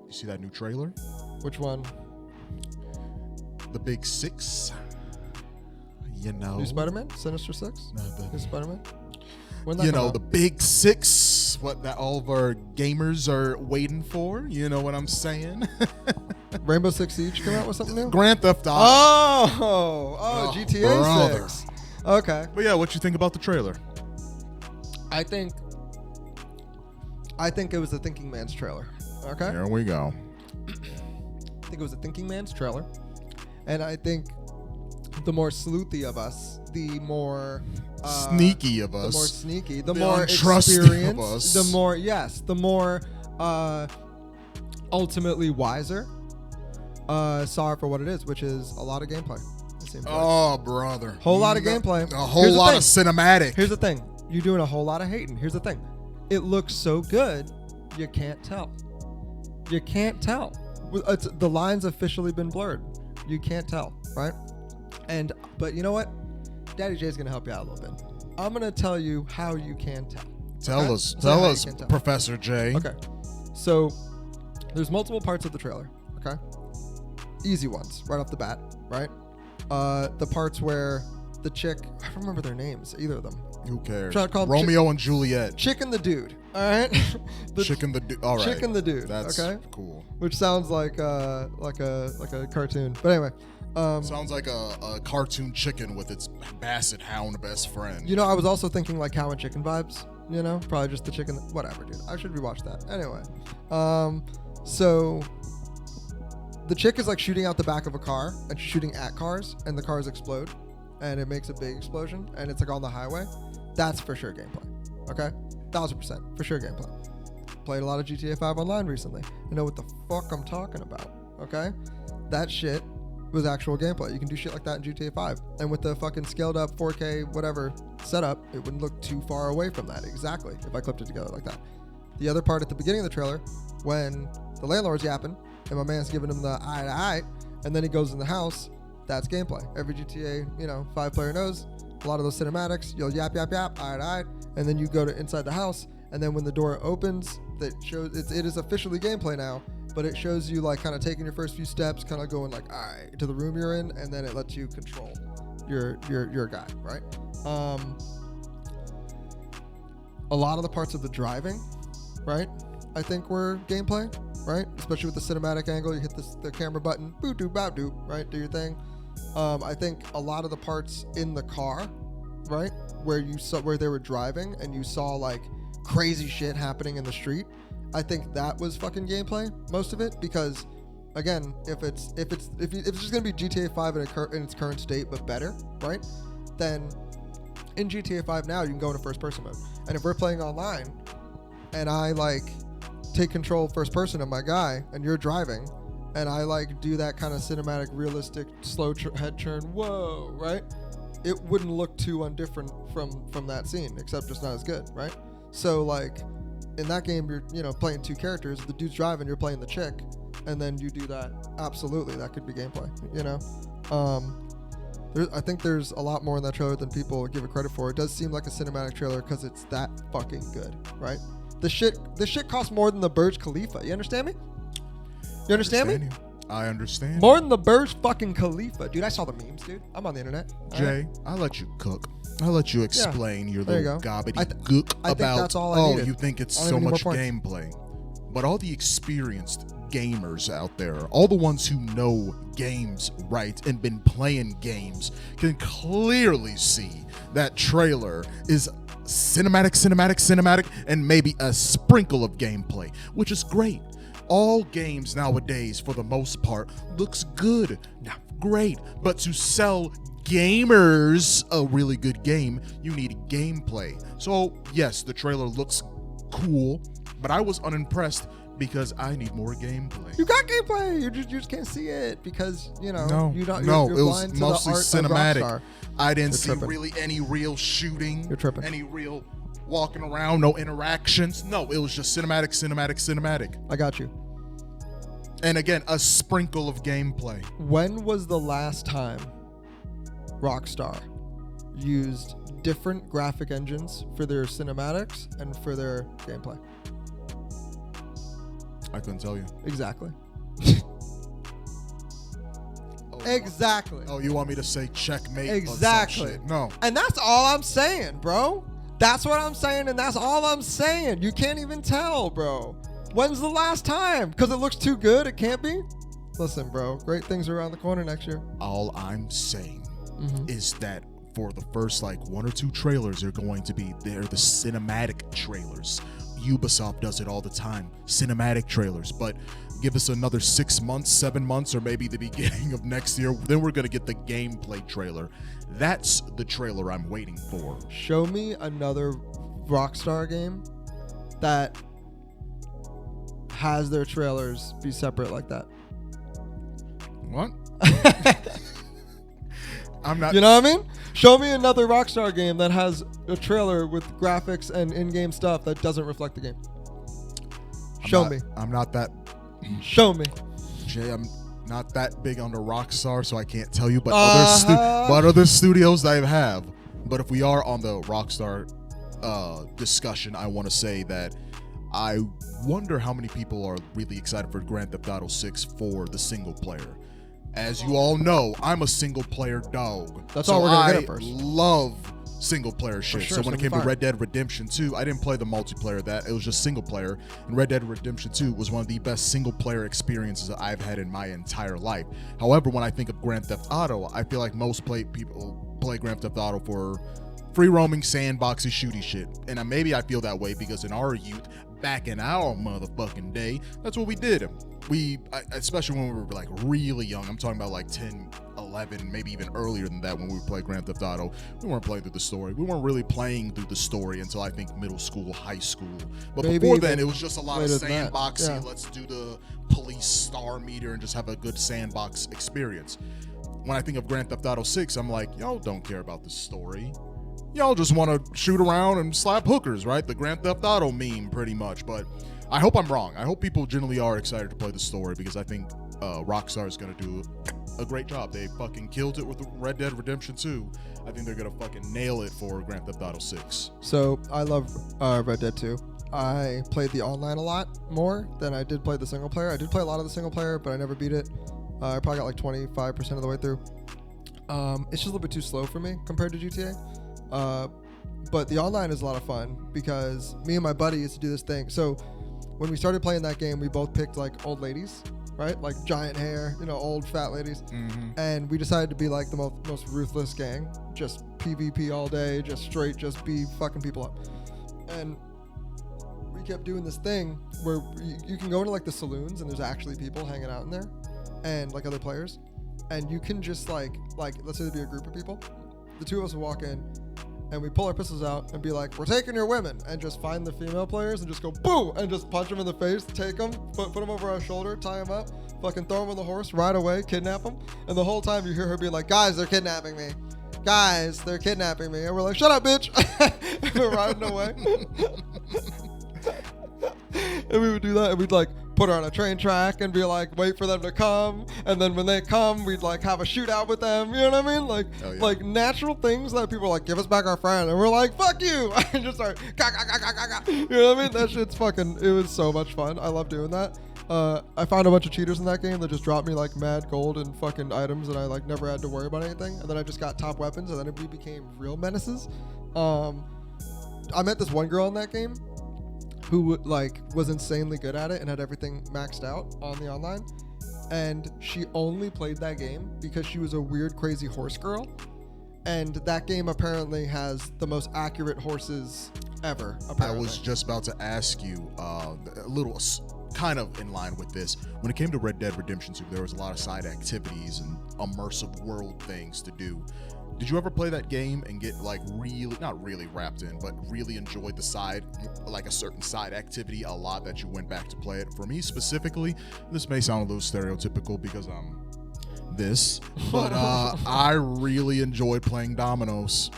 You see that new trailer? Which one? The Big Six. You know. New Spider-Man? Sinister Six? New Spider-Man? You know, the Big Six. What that all of our gamers are waiting for. You know what I'm saying? Rainbow Six Siege come out with something new? Grand Theft Auto. Oh, GTA brother. 6. Okay. But yeah, what you think about the trailer? I think it was a thinking man's trailer. Okay? Here we go. I think it was a thinking man's trailer. And I think the more sleuthy of us, the more sneaky of us. The more sneaky, the The more untrusting experienced, of us. the more ultimately wiser saw it for what it is, which is a lot of gameplay. It seems like. Oh, brother. Whole lot of gameplay. A whole lot of cinematic. Here's the thing. You're doing a whole lot of hating. Here's the thing. It looks so good, you can't tell. You can't tell. The line's officially been blurred. You can't tell, right? But you know what? Daddy J's gonna help you out a little bit. I'm gonna tell you how you can tell. Tell us, Professor J. Okay. So there's multiple parts of the trailer. Okay. Easy ones right off the bat, right? The parts where the chick, I don't remember their names, either of them. Who cares? Romeo and Juliet. Chick and the Dude. All right. Chick and the Dude. All right. Chick and the Dude. That's okay. Cool. Which sounds like a cartoon, but anyway. Sounds like a cartoon chicken with its basset hound best friend. You know, I was also thinking like cow and chicken vibes. You know, probably just the chicken. Whatever, dude. I should rewatch that. Anyway, so the chick is like shooting out the back of a car and she's shooting at cars, and the cars explode, and it makes a big explosion, and it's like on the highway. That's for sure gameplay. Okay, 1000% for sure gameplay. Played a lot of GTA 5 online recently. You know what the fuck I'm talking about. Okay, that shit was actual gameplay. You can do shit like that in GTA 5. And with the fucking scaled up 4K whatever setup, it wouldn't look too far away from that. Exactly. If I clipped it together like that. The other part at the beginning of the trailer, when the landlord's yapping and my man's giving him the eye to eye, and then he goes in the house, that's gameplay. Every GTA, 5 player knows. A lot of those cinematics, you'll yap, eye to eye, and then you go to inside the house, and then when the door opens, that shows it is officially gameplay now. But it shows you like kind of taking your first few steps, kind of going like, all right, to the room you're in, and then it lets you control your guy, right? A lot of the parts of the driving, right, I think were gameplay, right? Especially with the cinematic angle, you hit the camera button, boo doo bow doo, right? Do your thing. I think a lot of the parts in the car, right, where they were driving and you saw like crazy shit happening in the street. I think that was fucking gameplay, most of it, because again, if it's just gonna be GTA 5 in its current state but better, right? Then in GTA 5 now you can go into first person mode, and if we're playing online, and I like take control first person of my guy, and you're driving, and I like do that kind of cinematic, realistic, slow head turn, whoa, right? It wouldn't look too undifferent from that scene, except just not as good, right? So like. In that game, you're playing two characters. The dude's driving, you're playing the chick, and then you do that. Absolutely, that could be gameplay. I think there's a lot more in that trailer than people give it credit for. It does seem like a cinematic trailer because it's that fucking good, right? The shit costs more than the Burj Khalifa. You understand me? You understand me? I understand. More than the Burj fucking Khalifa, dude. I saw the memes, dude. I'm on the internet. Jay, I'll let you cook. I'll let you explain your little gobbledygook I think that's all I needed. You think it's so much gameplay. But all the experienced gamers out there, all the ones who know games right and been playing games, can clearly see that trailer is cinematic, and maybe a sprinkle of gameplay, which is great. All games nowadays, for the most part, looks good. Great. But to sell gamers a really good game, you need gameplay. So yes, the trailer looks cool, but I was unimpressed because I need more gameplay. You got gameplay. You just can't see it because you don't. No, you're it was blind to mostly the art cinematic. Of Rockstar. I didn't see really any real shooting. You're tripping. Any real walking around, no interactions. No, it was just cinematic. I got you. And again, a sprinkle of gameplay. When was the last time Rockstar used different graphic engines for their cinematics and for their gameplay? I couldn't tell you. Exactly. Oh, Exactly. Oh, you want me to say checkmate? Exactly. Or some shit? No. And that's all I'm saying, bro. That's what I'm saying, and that's all I'm saying. You can't even tell, bro. When's the last time? Because it looks too good, it can't be? Listen, bro, great things are around the corner next year. All I'm saying is that for the first like 1 or 2 trailers, they're the cinematic trailers. Ubisoft does it all the time, cinematic trailers. But give us another 6 months, 7 months, or maybe the beginning of next year, then we're gonna get the gameplay trailer. That's the trailer I'm waiting for. Show me another Rockstar game that has their trailers be separate like that. What? I'm not. You know what I mean? Show me another Rockstar game that has a trailer with graphics and in-game stuff that doesn't reflect the game. Show me. I'm not that. Show me. Jay, I'm not that big on the Rockstar, so I can't tell you. But other studios I have. But if we are on the Rockstar discussion, I want to say that I wonder how many people are really excited for Grand Theft Auto 6 for the single player. As you all know, I'm a single player dog. That's all we're gonna get at first. I love single player shit. Sure, so when it came fire. to Red Dead Redemption 2, I didn't play the multiplayer of that. It was just single player. And Red Dead Redemption 2 was one of the best single player experiences that I've had in my entire life. However, when I think of Grand Theft Auto, I feel like most people play Grand Theft Auto for free roaming, sandboxy, shooty shit. And maybe I feel that way because in our youth, back in our motherfucking day, that's what we did. Especially when we were like really young, I'm talking about like 10, 11, maybe even earlier than that when we played Grand Theft Auto, we weren't playing through the story. We weren't really playing through the story until I think middle school, high school. But maybe before then, it was just a lot of sandboxy. Yeah. Let's do the police star meter and just have a good sandbox experience. When I think of Grand Theft Auto 6, I'm like, y'all don't care about the story. Y'all just want to shoot around and slap hookers, right? The Grand Theft Auto meme, pretty much. But I hope I'm wrong. I hope people generally are excited to play the story because I think Rockstar is going to do a great job. They fucking killed it with Red Dead Redemption 2. I think they're going to fucking nail it for Grand Theft Auto 6. So I love Red Dead 2. I played the online a lot more than I did play the single player. I did play a lot of the single player, but I never beat it. I probably got like 25% of the way through. It's just a little bit too slow for me compared to GTA. But the online is a lot of fun because me and my buddy used to do this thing. So when we started playing that game, we both picked like old ladies, right? Like giant hair, old fat ladies. Mm-hmm. And we decided to be like the most ruthless gang, just PvP all day, just be fucking people up. And we kept doing this thing where you can go into like the saloons and there's actually people hanging out in there and like other players. And you can just like let's say there'd be a group of people. The two of us would walk in and we pull our pistols out and be like, we're taking your women, and just find the female players and just go boo and just punch them in the face, take them, put them over our shoulder, tie them up, fucking throw them on the horse, ride away, kidnap them. And the whole time you hear her be like, guys, they're kidnapping me. Guys, they're kidnapping me. And we're like, shut up, bitch. And we're riding away. And we would do that and we'd like put her on a train track and be like, wait for them to come. And then when they come, we'd like have a shootout with them. You know what I mean? Like natural things that people are like, give us back our friend. And we're like, fuck you. And just start, you know what I mean? That shit's fucking, it was so much fun. I love doing that. I found a bunch of cheaters in that game that just dropped me like mad gold and fucking items and I like never had to worry about anything. And then I just got top weapons and then we became real menaces. I met this one girl in that game who like was insanely good at it and had everything maxed out on the online, and she only played that game because she was a weird crazy horse girl, and that game apparently has the most accurate horses ever, apparently. I was just about to ask you a little kind of in line with this. When it came to Red Dead Redemption 2, there was a lot of side activities and immersive world things to do. Did you ever play that game and get like really, not really wrapped in, but really enjoyed the side, like a certain side activity a lot that you went back to play it? For me specifically, this may sound a little stereotypical because I'm this, but I really enjoyed playing dominoes.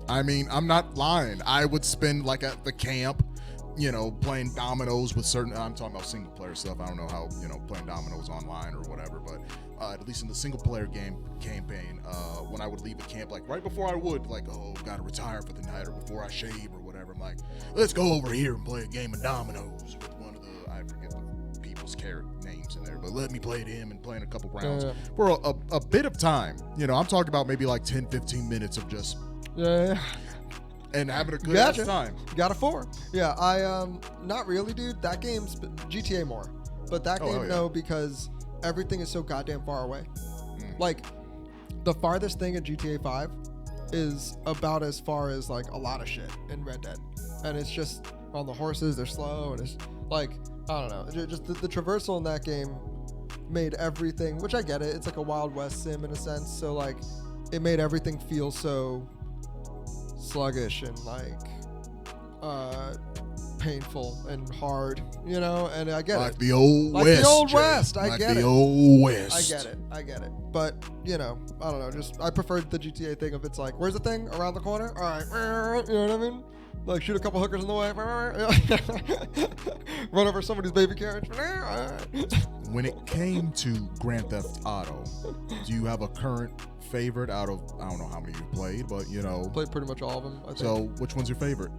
I mean, I'm not lying. I would spend like at the camp, playing dominoes with I'm talking about single player stuff. I don't know how, playing dominoes online or whatever, but at least in the single player game campaign, when I would leave a camp, like right before I would, like, gotta retire for the night or before I shave or whatever, I'm like, let's go over here and play a game of dominoes with one of the, I forget the his character names in there, but let me play him and playing a couple rounds for a bit of time. You know, I'm talking about maybe like 10, 15 minutes of just and having a good time. Got a 4. Yeah, not really, dude. That game's GTA more, but that game no, because everything is so goddamn far away. Like the farthest thing in GTA 5 is about as far as like a lot of shit in Red Dead, and it's just on the horses, they're slow, and it's like I don't know, just the traversal in that game made everything, which I get it, it's like a Wild West sim in a sense, so like it made everything feel so sluggish and like painful and hard, you know, and I get like it. The old like West, the old Jay. West. I like get the it. Old West. I get it. But you know, I don't know. Just I preferred the GTA thing of it's like, where's the thing around the corner? All right, you know what I mean? Like shoot a couple hookers in the way, run over somebody's baby carriage. When it came to Grand Theft Auto, do you have a current favorite out of, I don't know how many you've played, but you know, played pretty much all of them. I think. So which one's your favorite?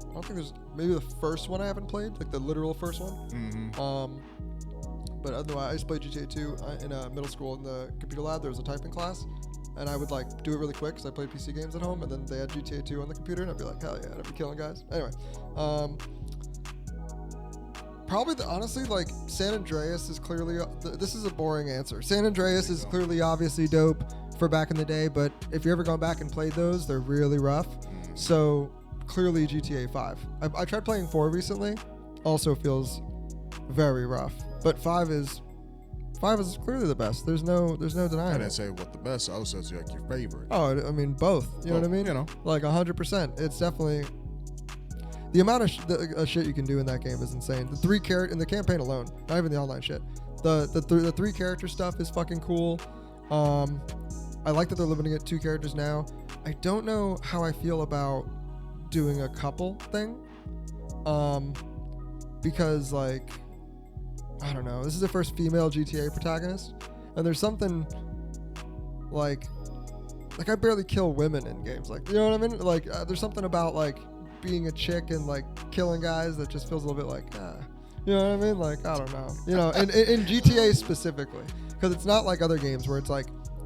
I don't think there's maybe the first one I haven't played, like the literal first one. Mm-hmm. But otherwise, I used to play GTA 2 in middle school in the computer lab. There was a typing class, and I would like do it really quick because I played PC games at home, and then they had GTA 2 on the computer, and I'd be like, hell yeah, I'd be killing guys. Anyway, probably honestly, like San Andreas is clearly. This is a boring answer. San Andreas is clearly obviously dope for back in the day, but if you're ever going back and played those, they're really rough. So clearly GTA 5. I tried playing 4 recently. Also feels very rough. But 5 is clearly the best. There's no denying I it. didn't say what the best. I was saying like your favorite. Oh, I mean both. You know what I mean? You know, like 100%. It's definitely the amount of shit you can do in that game is insane. The 3 character in the campaign alone, not even the online shit. The 3 character stuff is fucking cool. I like that they're limiting it 2 characters now. I don't know how I feel about doing a couple thing, because like I don't know, this is the first female GTA protagonist, and there's something like I barely kill women in games, like, you know what I mean, like there's something about like being a chick and like killing guys that just feels a little bit like you know what I mean, like I don't know, you know, in GTA specifically, because it's not like other games where it's like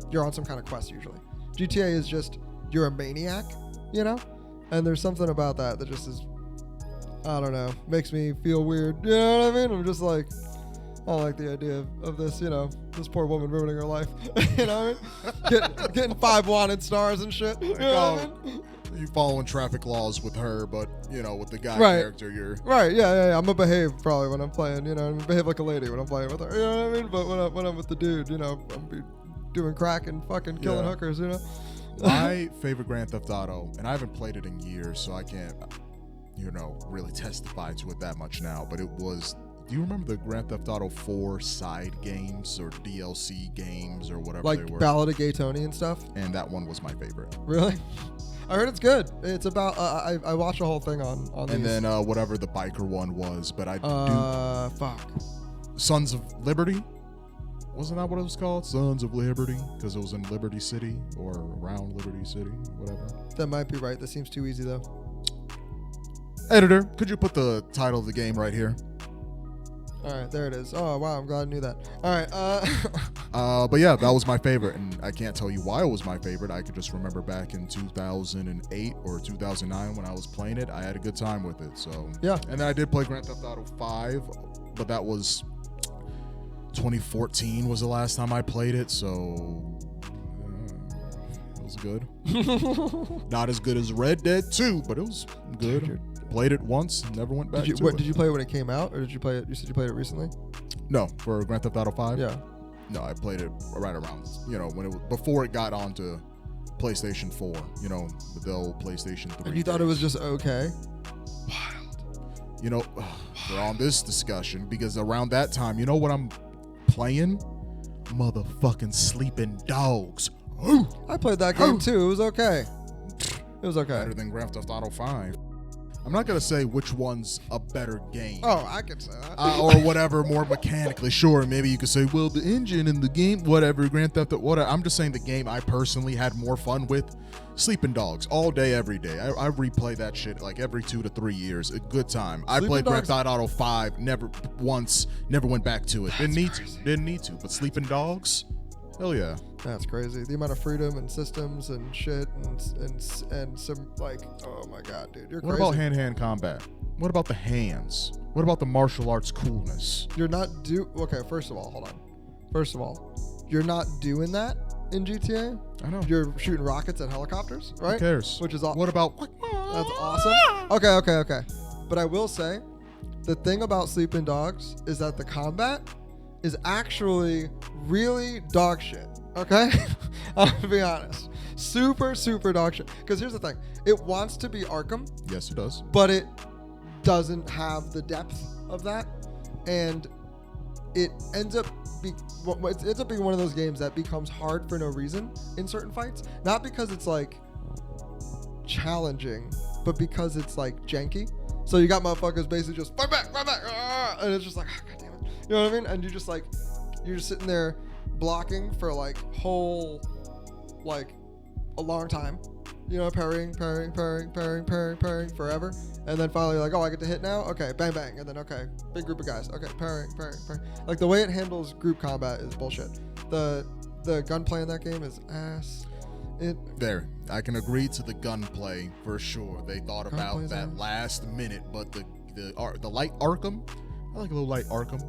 you're on some kind of quest. Usually GTA is just you're a maniac, you know. And there's something about that just is, I don't know, makes me feel weird. You know what I mean? I'm just like, I don't like the idea of this, you know, this poor woman ruining her life. You know what I mean? Getting 5 wanted stars and shit. You know what I mean? You following traffic laws with her, but, you know, with the guy character, you're... Right, yeah. I'm going to behave probably when I'm playing, you know, I'm going to behave like a lady when I'm playing with her. You know what I mean? But when I'm with the dude, you know, I'm be doing crack and fucking killing hookers, you know? My favorite Grand Theft Auto, and I haven't played it in years, so I can't, you know, really testify to it that much now, but it was, do you remember the Grand Theft Auto 4 side games or DLC games or whatever like they were? Like Ballad of Gay Tony and stuff? And that one was my favorite. Really? I heard it's good. It's about, I watched the whole thing on and then whatever the biker one was, but I fuck. Sons of Liberty? Wasn't that what it was called? Sons of Liberty? Because it was in Liberty City or around Liberty City, whatever. That might be right. That seems too easy, though. Editor, could you put the title of the game right here? All right, there it is. Oh, wow, I'm glad I knew that. All right. But yeah, that was my favorite, and I can't tell you why it was my favorite. I could just remember back in 2008 or 2009 when I was playing it, I had a good time with it. So yeah. And then I did play Grand Theft Auto 5, but that was 2014 was the last time I played it, so it was good. Not as good as Red Dead 2, but it was good. Played it once, never went back to it. Did you play it when it came out, or did you play it? You said you played it recently? No, for Grand Theft Auto 5? Yeah. No, I played it right around, you know, when it was, before it got onto PlayStation 4, you know, the old PlayStation 3. And you thought it was just okay? Wild. You know, we're on this discussion because around that time, you know what I'm playing? Motherfucking Sleeping Dogs. I played that game too. It was okay. It was okay. Better than Grand Theft Auto 5. I'm not gonna say which one's a better game. Oh, I could say that. Or whatever, more mechanically. Sure, maybe you could say, well, the engine in the game, whatever, Grand Theft Auto, whatever. I'm just saying the game I personally had more fun with, Sleeping Dogs, all day, every day. I replay that shit like every 2 to 3 years. A good time. I played Grand Theft Auto 5, never went back to it. Didn't need to. But Sleeping Dogs, hell yeah. That's crazy. The amount of freedom and systems and shit and some like, oh my god, dude, you're crazy. What about hand-to-hand combat? What about the hands? What about the martial arts coolness? You're not okay, first of all, hold on. First of all, you're not doing that in GTA. I know. You're shooting rockets at helicopters, right? Who cares? Which is What about? That's awesome. Okay. But I will say, the thing about Sleeping Dogs is that the combat is actually really dog shit. Okay? I'll be honest. Super, super dog shit. Because here's the thing. It wants to be Arkham. Yes, it does. But it doesn't have the depth of that. And it ends up being one of those games that becomes hard for no reason in certain fights. Not because it's like challenging, but because it's like janky. So you got motherfuckers basically just fight back, and it's just like, oh, god damn it. You know what I mean? And you're just sitting there blocking for like a long time. You know, parrying forever. And then finally you're like, oh, I get to hit now? Okay, bang, bang. And then, okay, big group of guys. Okay, parrying. Like, the way it handles group combat is bullshit. The gunplay in that game is ass. I can agree to the gunplay for sure. They thought about that last minute, but the light Arkham, I like a little light Arkham.